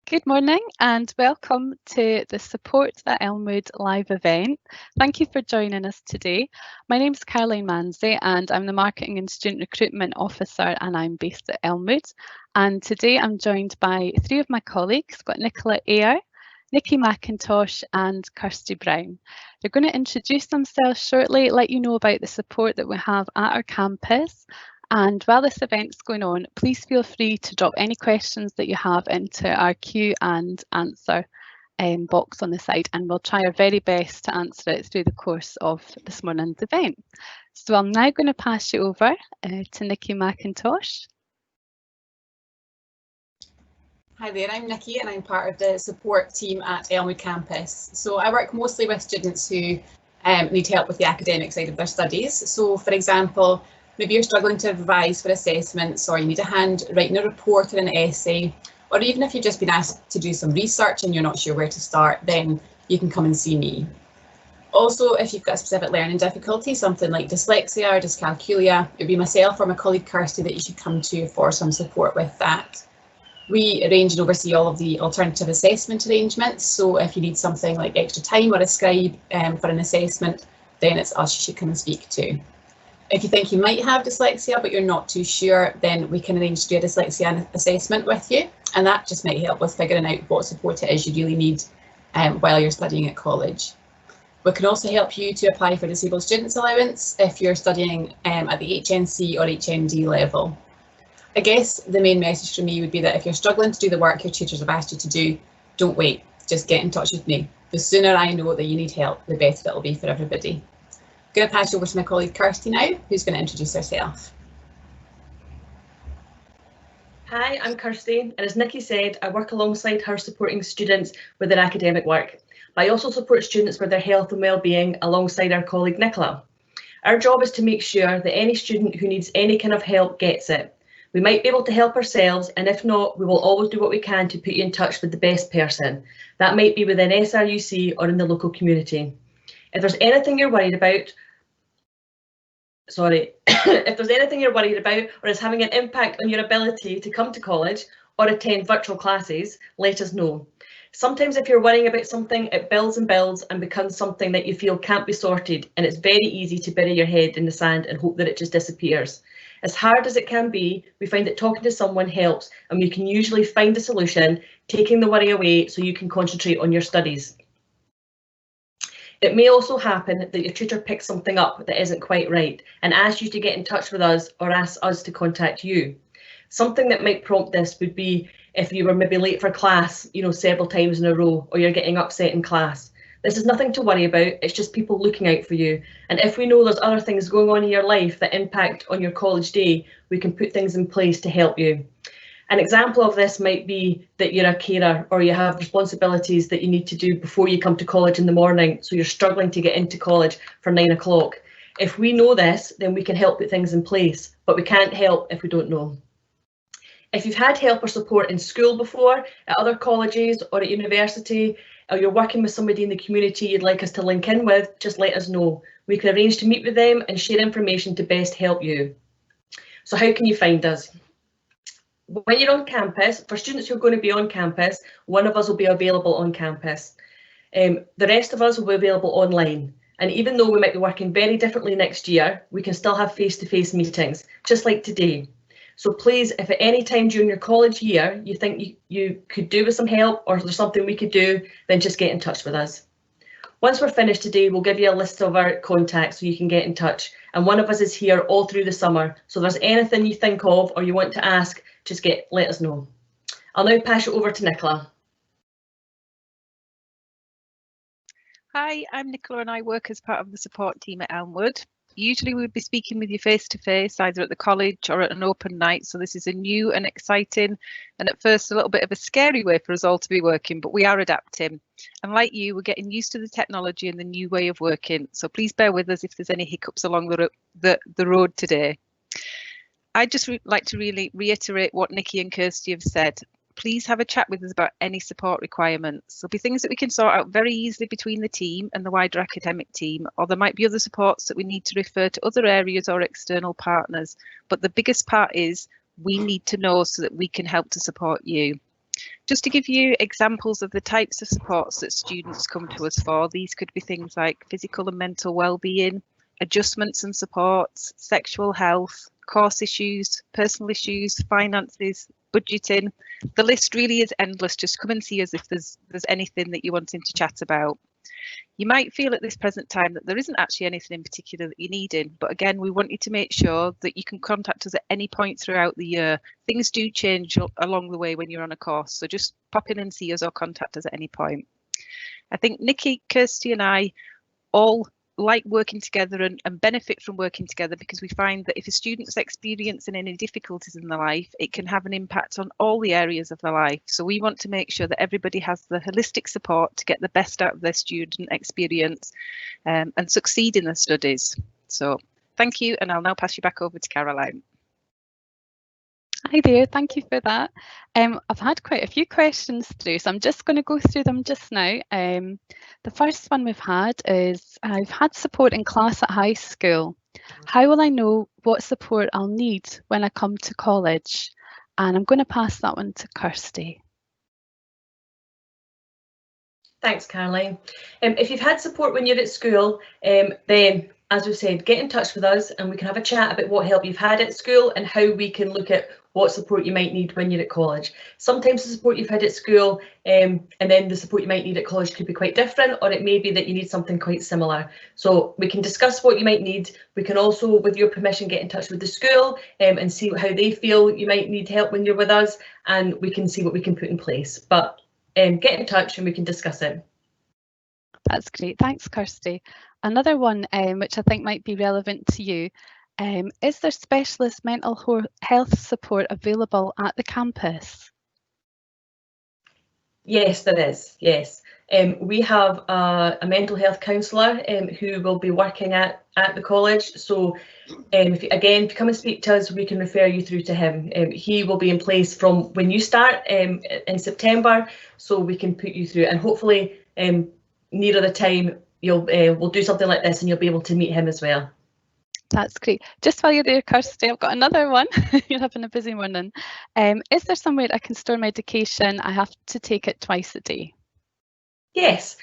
Good morning and welcome to the Support at Elmwood live event. Thank you for joining us today. My name is Caroline Manzi and I'm the Marketing and Student Recruitment Officer and I'm based at Elmwood. And today I'm joined by three of my colleagues. We've got Nicola Ayre, Nikki McIntosh and Kirsty Brown. They're going to introduce themselves shortly, let you know about the support that we have at our campus. And while this event's going on, please feel free to drop any questions that you have into our Q and answer box on the side, and we'll try our very best to answer it through the course of this morning's event. So I'm now going to pass you over to Nikki McIntosh. Hi there, I'm Nikki and I'm part of the support team at Elmwood campus. So I work mostly with students who need help with the academic side of their studies. So for example, maybe you're struggling to revise for assessments, or you need a hand writing a report or an essay, or even if you've just been asked to do some research and you're not sure where to start, then you can come and see me. Also, if you've got a specific learning difficulty, something like dyslexia or dyscalculia, it'd be myself or my colleague Kirsty that you should come to for some support with that. We arrange and oversee all of the alternative assessment arrangements, so if you need something like extra time or a scribe for an assessment, then it's us you should come and speak to. If you think you might have dyslexia but you're not too sure, then we can arrange to do a dyslexia assessment with you, and that just might help with figuring out what support it is you really need while you're studying at college. We can also help you to apply for Disabled Students Allowance if you're studying at the HNC or HND level. I guess the main message from me would be that if you're struggling to do the work your tutors have asked you to do, don't wait, just get in touch with me. The sooner I know that you need help, the better it'll be for everybody. I'm going to pass you over to my colleague Kirsty now, who's going to introduce herself. Hi, I'm Kirsty, and as Nikki said, I work alongside her supporting students with their academic work. But I also support students with their health and well-being alongside our colleague Nicola. Our job is to make sure that any student who needs any kind of help gets it. We might be able to help ourselves, and if not, we will always do what we can to put you in touch with the best person. That might be within SRUC or in the local community. If there's anything you're worried about, if there's anything you're worried about or is having an impact on your ability to come to college or attend virtual classes, let us know. Sometimes if you're worrying about something, it builds and becomes something that you feel can't be sorted, and it's very easy to bury your head in the sand and hope that it just disappears. As hard as it can be, we find that talking to someone helps, and we can usually find a solution, taking the worry away so you can concentrate on your studies. It may also happen that your tutor picks something up that isn't quite right and asks you to get in touch with us or asks us to contact you. Something that might prompt this would be if you were maybe late for class, several times in a row, or you're getting upset in class. This is nothing to worry about, it's just people looking out for you. And if we know there's other things going on in your life that impact on your college day, we can put things in place to help you. An example of this might be that you're a carer or you have responsibilities that you need to do before you come to college in the morning, so you're struggling to get into college for 9 o'clock. If we know this, then we can help put things in place, but we can't help if we don't know. If you've had help or support in school before, at other colleges or at university, or you're working with somebody in the community you'd like us to link in with, just let us know. We can arrange to meet with them and share information to best help you. So how can you find us? When you're on campus, for students who are going to be on campus, one of us will be available on campus. The rest of us will be available online. And even though we might be working very differently next year, we can still have face-to-face meetings, just like today. So please, if at any time during your college year you think you could do with some help or there's something we could do, then just get in touch with us. Once we're finished today, we'll give you a list of our contacts so you can get in touch. And one of us is here all through the summer. So if there's anything you think of or you want to ask, just let us know. I'll now pass you over to Nicola. Hi, I'm Nicola and I work as part of the support team at Elmwood. Usually we would be speaking with you face to face, either at the college or at an open night. So this is a new and exciting and at first a little bit of a scary way for us all to be working, but we are adapting. And like you, we're getting used to the technology and the new way of working. So please bear with us if there's any hiccups along the road today. I'd just like to really reiterate what Nikki and Kirsty have said. Please have a chat with us about any support requirements. There'll be things that we can sort out very easily between the team and the wider academic team, or there might be other supports that we need to refer to other areas or external partners. But the biggest part is we need to know so that we can help to support you. Just to give you examples of the types of supports that students come to us for, these could be things like physical and mental well-being, adjustments and supports, sexual health, course issues, personal issues, finances, budgeting. The list really is endless. Just come and see us if there's anything that you're wanting to chat about. You might feel at this present time that there isn't actually anything in particular that you're needing, but again, we want you to make sure that you can contact us at any point throughout the year. Things do change along the way when you're on a course, so just pop in and see us or contact us at any point. I think Nikki, Kirsty and I all like working together and benefit from working together, because we find that if a student's experiencing any difficulties in their life, it can have an impact on all the areas of their life. So we want to make sure that everybody has the holistic support to get the best out of their student experience and succeed in their studies. So thank you, and I'll now pass you back over to Caroline. Hi there, thank you for that. I've had quite a few questions through, so I'm just going to go through them just now. The first one we've had is, I've had support in class at high school. How will I know what support I'll need when I come to college? And I'm going to pass that one to Kirsty. Thanks, Caroline. If you've had support when you're at school, then, as we've said, get in touch with us and we can have a chat about what help you've had at school and how we can look at what support you might need when you're at college. Sometimes the support you've had at school and then the support you might need at college could be quite different, or it may be that you need something quite similar. So we can discuss what you might need. We can also, with your permission, get in touch with the school and see how they feel you might need help when you're with us, and we can see what we can put in place. But get in touch and we can discuss it. That's great, thanks Kirsty. Another one which I think might be relevant to you, is there specialist mental health support available at the campus? Yes, there is, yes. We have a mental health counsellor who will be working at the college. So if you come and speak to us, we can refer you through to him. He will be in place from when you start in September, so we can put you through, and hopefully nearer the time we'll do something like this and you'll be able to meet him as well. That's great. Just while you're there, Kirsty, I've got another one. You're having a busy morning. Is there somewhere I can store medication? I have to take it twice a day. Yes,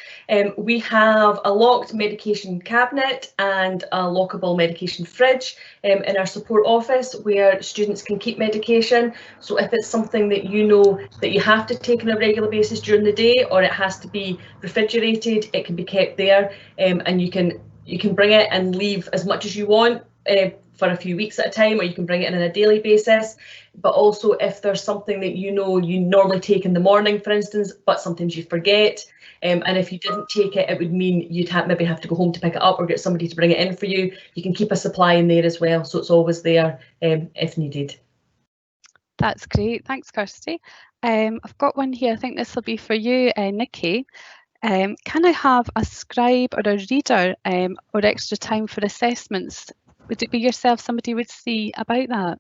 we have a locked medication cabinet and a lockable medication fridge in our support office where students can keep medication. So if it's something that you know that you have to take on a regular basis during the day, or it has to be refrigerated, it can be kept there, and you can bring it and leave as much as you want for a few weeks at a time, or you can bring it in on a daily basis. But also if there's something that you know you normally take in the morning, for instance, but sometimes you forget, and if you didn't take it, it would mean you'd maybe have to go home to pick it up or get somebody to bring it in for you. You can keep a supply in there as well, so it's always there if needed. That's great, thanks Kirsty. I've got one here, I think this will be for you, Nikki. Can I have a scribe or a reader or extra time for assessments? Would it be yourself somebody would see about that?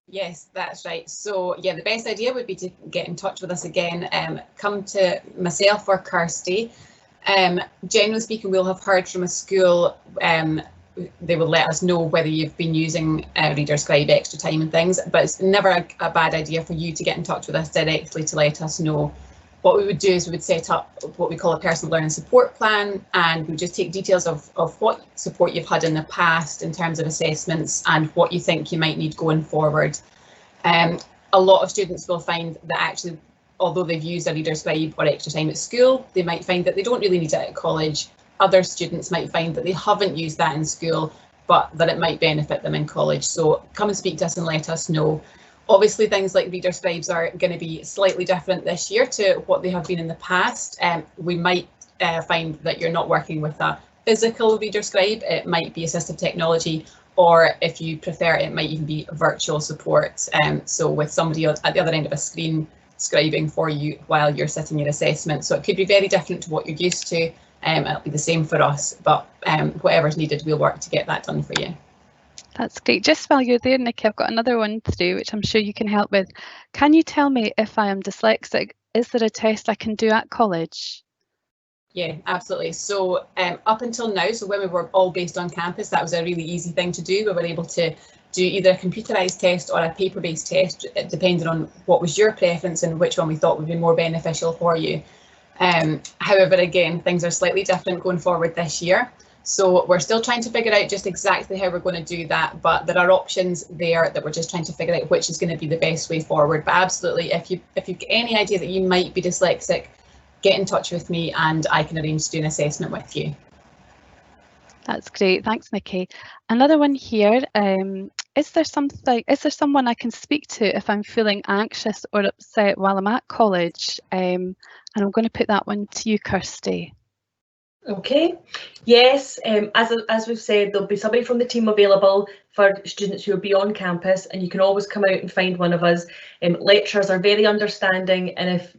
Yes, that's right. So yeah, the best idea would be to get in touch with us again. Come to myself or Kirsty. Generally speaking, we'll have heard from a school. They will let us know whether you've been using reader, scribe, extra time and things, but it's never a bad idea for you to get in touch with us directly to let us know. What we would do is we would set up what we call a personal learning support plan, and we just take details of what support you've had in the past in terms of assessments and what you think you might need going forward. A lot of students will find that actually, although they've used a reader, scribe or extra time at school, they might find that they don't really need it at college. Other students might find that they haven't used that in school, but that it might benefit them in college. So come and speak to us and let us know. Obviously, things like reader scribes are going to be slightly different this year to what they have been in the past. We might find that you're not working with a physical reader scribe. It might be assistive technology, or if you prefer, it might even be virtual support. So with somebody at the other end of a screen scribing for you while you're sitting your assessment. So it could be very different to what you're used to. It'll be the same for us, but whatever's needed, we'll work to get that done for you. That's great. Just while you're there, Nikki, I've got another one through, which I'm sure you can help with. Can you tell me if I am dyslexic? Is there a test I can do at college? Yeah, absolutely. So up until now, so when we were all based on campus, that was a really easy thing to do. We were able to do either a computerised test or a paper-based test, depending on what was your preference and which one we thought would be more beneficial for you. However, again, things are slightly different going forward this year. So we're still trying to figure out just exactly how we're going to do that, but there are options there that we're just trying to figure out which is going to be the best way forward. But absolutely, if you've got any idea that you might be dyslexic, get in touch with me and I can arrange to do an assessment with you. That's great, thanks Nikki. Another one here, is there someone I can speak to if I'm feeling anxious or upset while I'm at college? And I'm going to put that one to you, Kirsty. Okay, yes, as we've said, there'll be somebody from the team available for students who will be on campus, and you can always come out and find one of us. Lecturers are very understanding, and if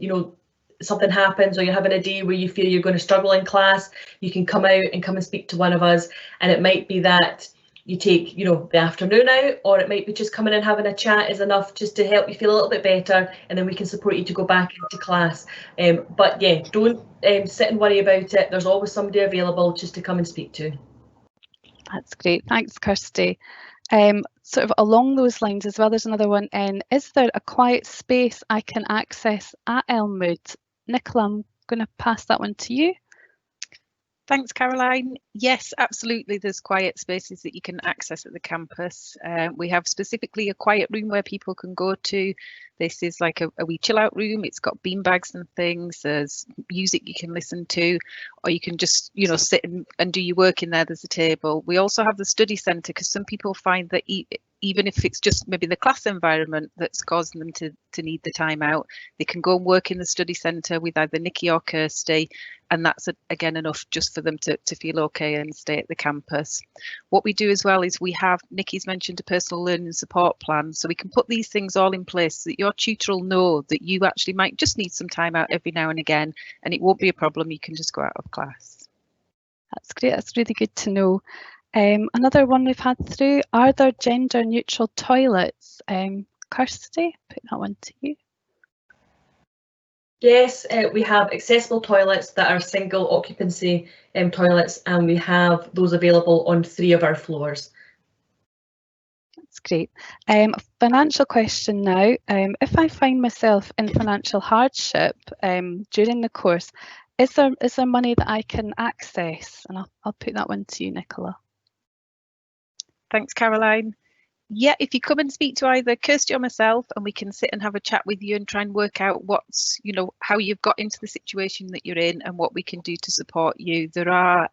something happens or you're having a day where you feel you're going to struggle in class, you can come out and come and speak to one of us, and it might be that you take the afternoon out, or it might be just coming and having a chat is enough just to help you feel a little bit better, and then we can support you to go back into class. But yeah, don't sit and worry about it. There's always somebody available just to come and speak to. That's great, thanks Kirsty. Sort of along those lines as well, there's another one in, is there a quiet space I can access at Elmwood? Nicola, I'm going to pass that one to you. Thanks, Caroline. Yes, absolutely. There's quiet spaces that you can access at the campus. We have specifically a quiet room where people can go to. This is like a wee chill out room. It's got beanbags and things. There's music you can listen to, or you can just, sit and do your work in there. There's a table. We also have the study centre, because some people find that even if it's just maybe the class environment that's causing them to need the time out, they can go and work in the study centre with either Nikki or Kirsty, and that's again enough just for them to feel okay and stay at the campus. What we do as well is we have, Nikki's mentioned a personal learning support plan, so we can put these things all in place so that your tutor will know that you actually might just need some time out every now and again, and it won't be a problem. You can just go out of class. That's great, that's really good to know. Another one we've had through, are there gender neutral toilets? Kirsty, put that one to you. Yes, we have accessible toilets that are single occupancy toilets, and we have those available on 3 of our floors. That's great. A financial question now. If I find myself in financial hardship during the course, is there money that I can access? And I'll put that one to you, Nicola. Thanks, Caroline. Yeah, if you come and speak to either Kirsty or myself, and we can sit and have a chat with you and try and work out what's, how you've got into the situation that you're in and what we can do to support you. There are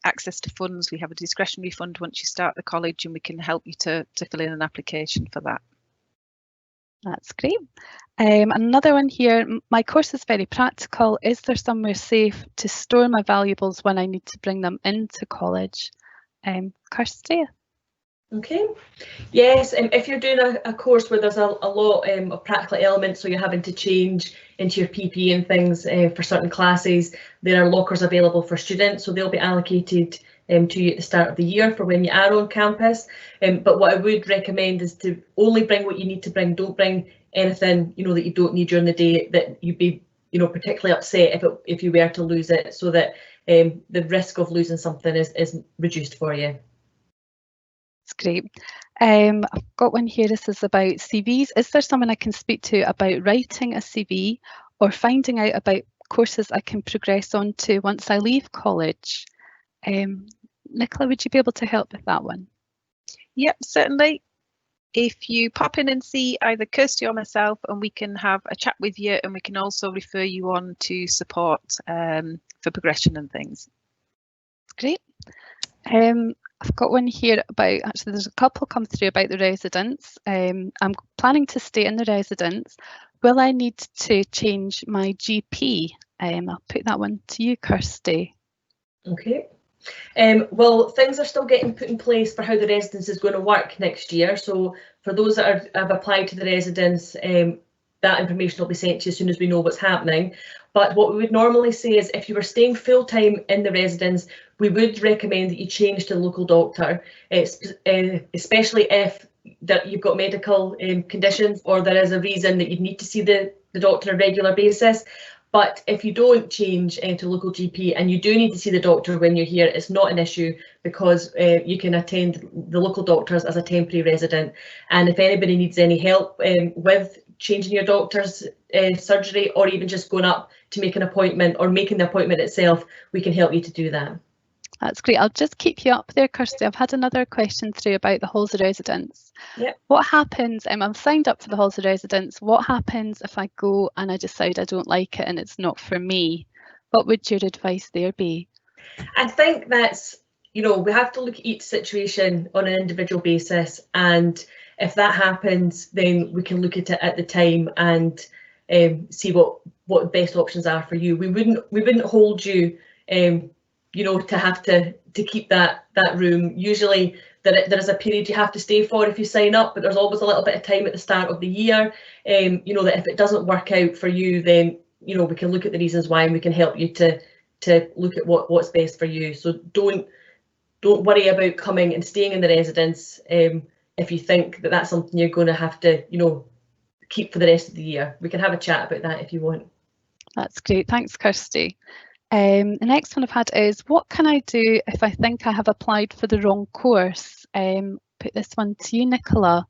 access to funds. We have a discretionary fund once you start the college, and we can help you to fill in an application for that. That's great. Another one here, my course is very practical. Is there somewhere safe to store my valuables when I need to bring them into college? Kirsty? Okay, yes, if you're doing a course where there's a lot of practical elements, so you're having to change into your PPE and things for certain classes, there are lockers available for students, so they'll be allocated to you at the start of the year for when you are on campus. But what I would recommend is to only bring what you need to bring. Don't bring anything that you don't need during the day that you'd be particularly upset if you were to lose it, so that the risk of losing something is reduced for you. That's great. I've got one here. This is about CVs. Is there someone I can speak to about writing a CV or finding out about courses I can progress on to once I leave college? Nicola, would you be able to help with that one? Yep, certainly. If you pop in and see either Kirsty or myself, and we can have a chat with you, and we can also refer you on to support for progression and things. Great. I've got one here about, actually there's a couple come through about the residence. I'm planning to stay in the residence. Will I need to change my GP? I'll put that one to you, Kirsty. Okay. Well, things are still getting put in place for how the residence is going to work next year. So for those that have applied to the residence, that information will be sent to you as soon as we know what's happening. But what we would normally say is if you were staying full-time in the residence, we would recommend that you change to the local doctor, especially if that you've got medical conditions or there is a reason that you need to see the doctor on a regular basis. But if you don't change to local GP and you do need to see the doctor when you're here, it's not an issue, because you can attend the local doctors as a temporary resident. And if anybody needs any help with changing your doctor's surgery, or even just going up to make an appointment or making the appointment itself, we can help you to do that. That's great. I'll just keep you up there, Kirsty. I've had another question through about the halls of residence. Yep. What happens, I've signed up for the halls of residence, what happens if I go and I decide I don't like it and it's not for me? What would your advice there be? I think that's, we have to look at each situation on an individual basis, and if that happens, then we can look at it at the time and see what the best options are for you. We wouldn't hold you to have to keep that room. Usually there is a period you have to stay for if you sign up, but there's always a little bit of time at the start of the year, that if it doesn't work out for you, then we can look at the reasons why, and we can help you to look at what's best for you. So don't worry about coming and staying in the residence if you think that that's something you're going to have to keep for the rest of the year. We can have a chat about that if you want. That's great. Thanks, Kirsty. The next one I've had is, what can I do if I think I have applied for the wrong course? Put this one to you, Nicola.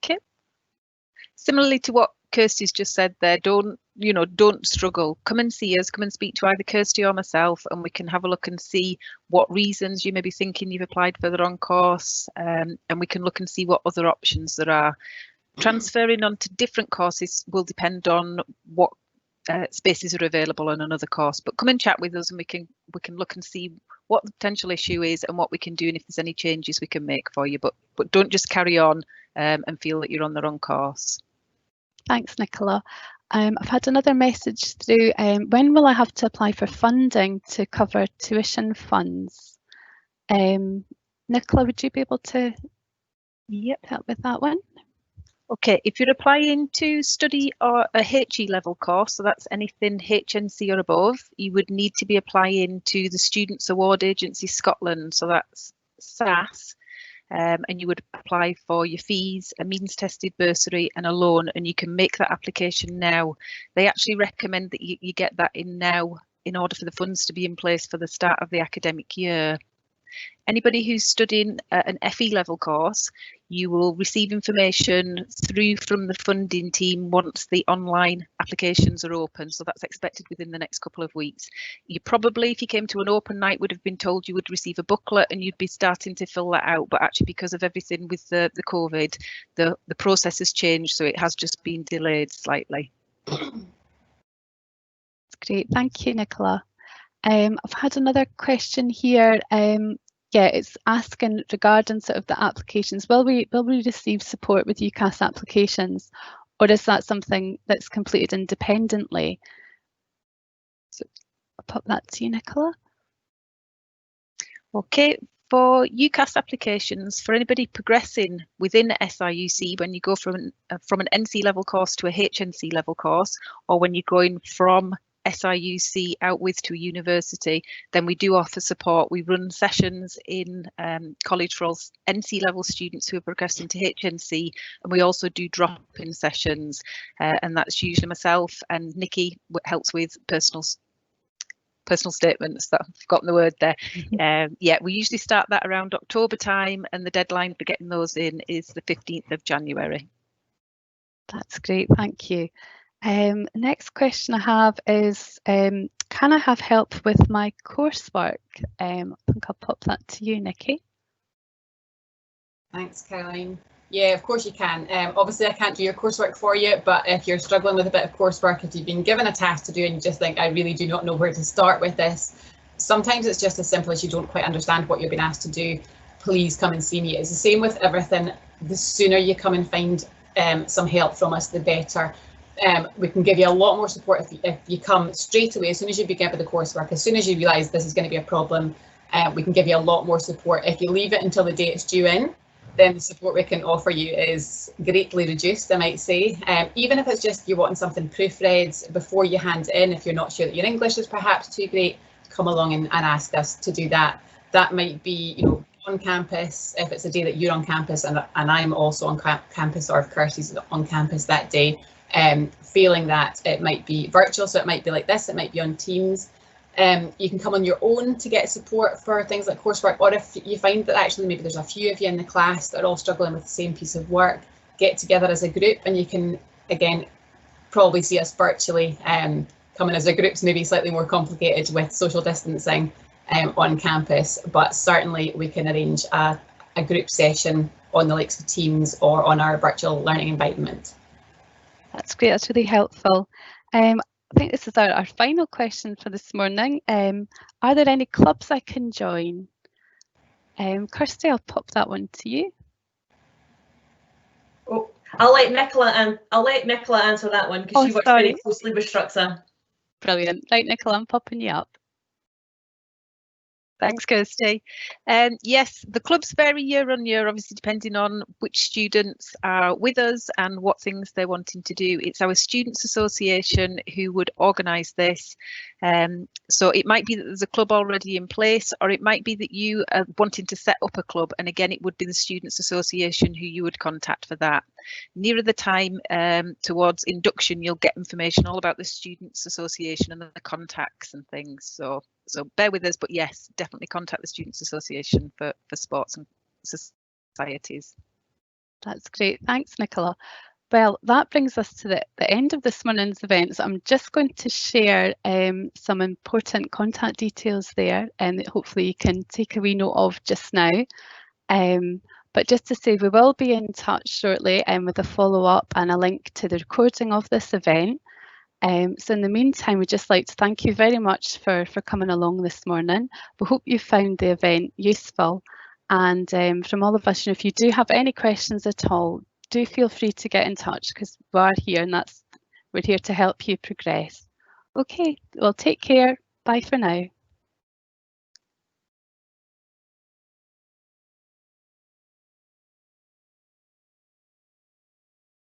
Okay. Similarly to what Kirsty's just said there, don't struggle. Come and see us, come and speak to either Kirsty or myself, and we can have a look and see what reasons you may be thinking you've applied for the wrong course, and we can look and see what other options there are. Transferring on to different courses will depend on what spaces are available on another course, but come and chat with us and we can look and see what the potential issue is and what we can do, and if there's any changes we can make for you, but don't just carry on and feel that you're on the wrong course. Thanks, Nicola. I've had another message through. When will I have to apply for funding to cover tuition funds? Nicola, would you be able to help with that one? Okay, if you're applying to study or a HE level course, so that's anything HNC or above, you would need to be applying to the Students Award Agency Scotland, so that's SAS, and you would apply for your fees, a means tested bursary and a loan, and you can make that application now. They actually recommend that you get that in now in order for the funds to be in place for the start of the academic year. Anybody who's studying an FE level course, you will receive information through from the funding team once the online applications are open. So that's expected within the next couple of weeks. You probably, if you came to an open night, would have been told you would receive a booklet and you'd be starting to fill that out. But actually, because of everything with the COVID, the process has changed. So it has just been delayed slightly. That's great. Thank you, Nicola. I've had another question here. It's asking regarding sort of the applications. Will we receive support with UCAS applications, or is that something that's completed independently? So I'll pop that to you, Nicola. Okay, for UCAS applications, for anybody progressing within SRUC, when you go from an NC level course to a HNC level course, or when you're going from SRUC outwards to a university, then we do offer support. We run sessions in college for all NC level students who are progressing to HNC, and we also do drop-in sessions, and that's usually myself and Nikki helps with personal statements. That I've forgotten the word there. We usually start that around October time, and the deadline for getting those in is the 15th of January. That's great, thank you. Next question I have is, can I have help with my coursework? I think I'll pop that to you, Nikki. Thanks, Caroline. Yeah, of course you can. Obviously, I can't do your coursework for you, but if you're struggling with a bit of coursework, if you've been given a task to do and you just think, I really do not know where to start with this, sometimes it's just as simple as you don't quite understand what you're being asked to do. Please come and see me. It's the same with everything. The sooner you come and find some help from us, the better. We can give you a lot more support if you come straight away, as soon as you begin with the coursework, as soon as you realise this is going to be a problem, we can give you a lot more support. If you leave it until the day it's due in, then the support we can offer you is greatly reduced, I might say. Even if it's just you're wanting something proofread before you hand in, if you're not sure that your English is perhaps too great, come along and ask us to do that. That might be, on campus, if it's a day that you're on campus and I'm also on campus, or if Kirsty's on campus that day. feeling that it might be virtual, so it might be like this, it might be on Teams. You can come on your own to get support for things like coursework, or if you find that actually maybe there's a few of you in the class that are all struggling with the same piece of work, get together as a group, and you can, again, probably see us virtually. Coming as a group's maybe slightly more complicated with social distancing on campus, but certainly we can arrange a group session on the likes of Teams or on our virtual learning environment. That's great, that's really helpful. I think this is our final question for this morning. Are there any clubs I can join? Kirsty, I'll pop that one to you. Oh, I'll let Nicola answer that one because she works very closely with SRUC. Brilliant. Right, Nicola, I'm popping you up. Thanks, Kirsty. Yes, the clubs vary year on year, obviously depending on which students are with us and what things they're wanting to do. It's our Students Association who would organise this. So it might be that there's a club already in place, or it might be that you are wanting to set up a club. And again, it would be the Students Association who you would contact for that. Nearer the time towards induction, you'll get information all about the Students Association and the contacts and things. So bear with us, but yes, definitely contact the Students Association for sports and societies. That's great. Thanks, Nicola. Well, that brings us to the end of this morning's event. So I'm just going to share some important contact details there that hopefully you can take a wee note of just now. But just to say, we will be in touch shortly with a follow-up and a link to the recording of this event. So in the meantime, we'd just like to thank you very much for coming along this morning. We hope you found the event useful. And from all of us, if you do have any questions at all, do feel free to get in touch because we are here and we're here to help you progress. Okay, well, take care. Bye for now.